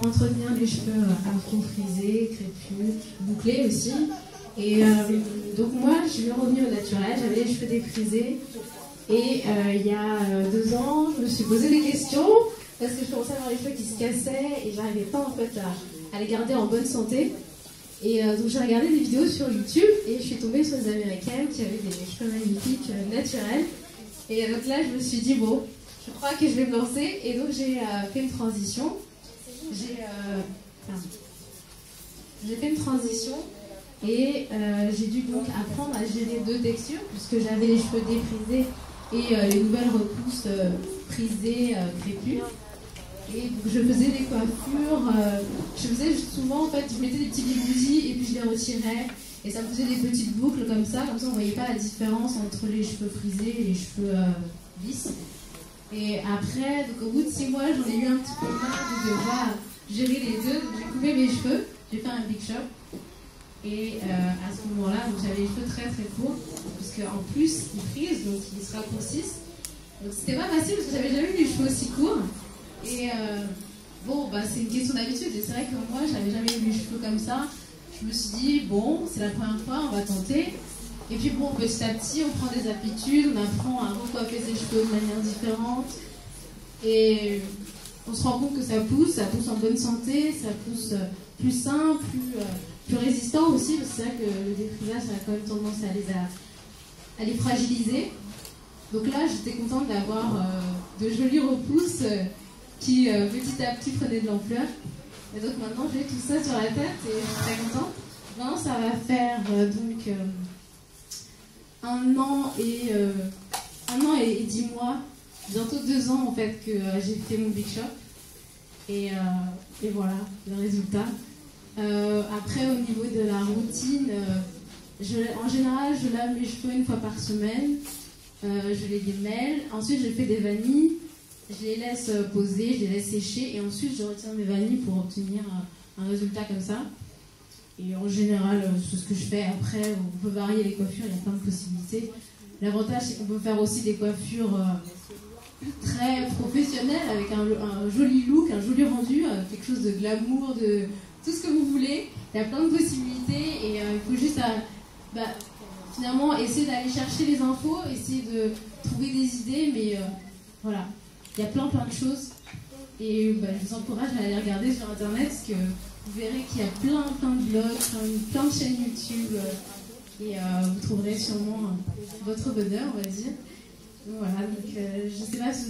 Entretenir les cheveux afro frisés, crépus, bouclés aussi. Et donc moi, je suis revenue au naturel, j'avais les cheveux défrisés. Et il y a 2 ans, je me suis posé des questions parce que je commençais à avoir les cheveux qui se cassaient et j'arrivais pas en fait à les garder en bonne santé. Et donc j'ai regardé des vidéos sur YouTube et je suis tombée sur des Américaines qui avaient des cheveux magnifiques, naturels. Et donc là, je me suis dit, bon, je crois que je vais me lancer. Et donc j'ai fait une transition. J'ai fait une transition et j'ai dû donc apprendre à gérer 2 textures puisque j'avais les cheveux défrisés et les nouvelles repousses frisées, crépus. Et donc je faisais des coiffures, je faisais souvent en fait, je mettais des petits bigoudis et puis je les retirais et ça me faisait des petites boucles comme ça on ne voyait pas la différence entre les cheveux frisés et les cheveux lisses. Et après, donc au bout de 6 mois, j'en ai eu un petit peu marre de devoir gérer les 2. Donc j'ai coupé mes cheveux, j'ai fait un big shop. Et à ce moment-là, j'avais les cheveux très très courts, parce qu'en plus, ils frisent, donc ils se raccourcissent. Donc c'était pas facile, parce que j'avais jamais eu les cheveux aussi courts. Et bon, bah, c'est une question d'habitude. Et c'est vrai que moi, j'avais jamais eu les cheveux comme ça. Je me suis dit, bon, c'est la première fois, on va tenter. Et puis bon, petit à petit, on prend des habitudes, on apprend à recoiffer ses cheveux de manière différente. Et on se rend compte que ça pousse en bonne santé, ça pousse plus sain, plus résistant aussi, parce que c'est vrai que le défrisage, ça a quand même tendance à les fragiliser. Donc là, j'étais contente d'avoir de jolies repousses qui petit à petit prenaient de l'ampleur. Et donc maintenant, j'ai tout ça sur la tête et je suis très contente. Maintenant, ça va faire donc 1 an et 10 mois, bientôt 2 ans en fait que j'ai fait mon big shop et voilà le résultat. Après au niveau de la routine, en général je lave mes cheveux 1 fois par semaine, je les démêle, ensuite je fais des vanilles, je les laisse poser, je les laisse sécher et ensuite je retire mes vanilles pour obtenir un résultat comme ça. Et en général, c'est ce que je fais. Après, on peut varier les coiffures, il y a plein de possibilités. L'avantage, c'est qu'on peut faire aussi des coiffures très professionnelles, avec un joli look, un joli rendu, quelque chose de glamour, de tout ce que vous voulez. Il y a plein de possibilités et il faut juste finalement essayer d'aller chercher les infos, essayer de trouver des idées, mais voilà, il y a plein de choses. Et je vous encourage à aller regarder sur internet parce que vous verrez qu'il y a plein de blogs, plein de chaînes YouTube et vous trouverez sûrement votre bonheur, on va dire. Donc voilà, donc je sais pas si vous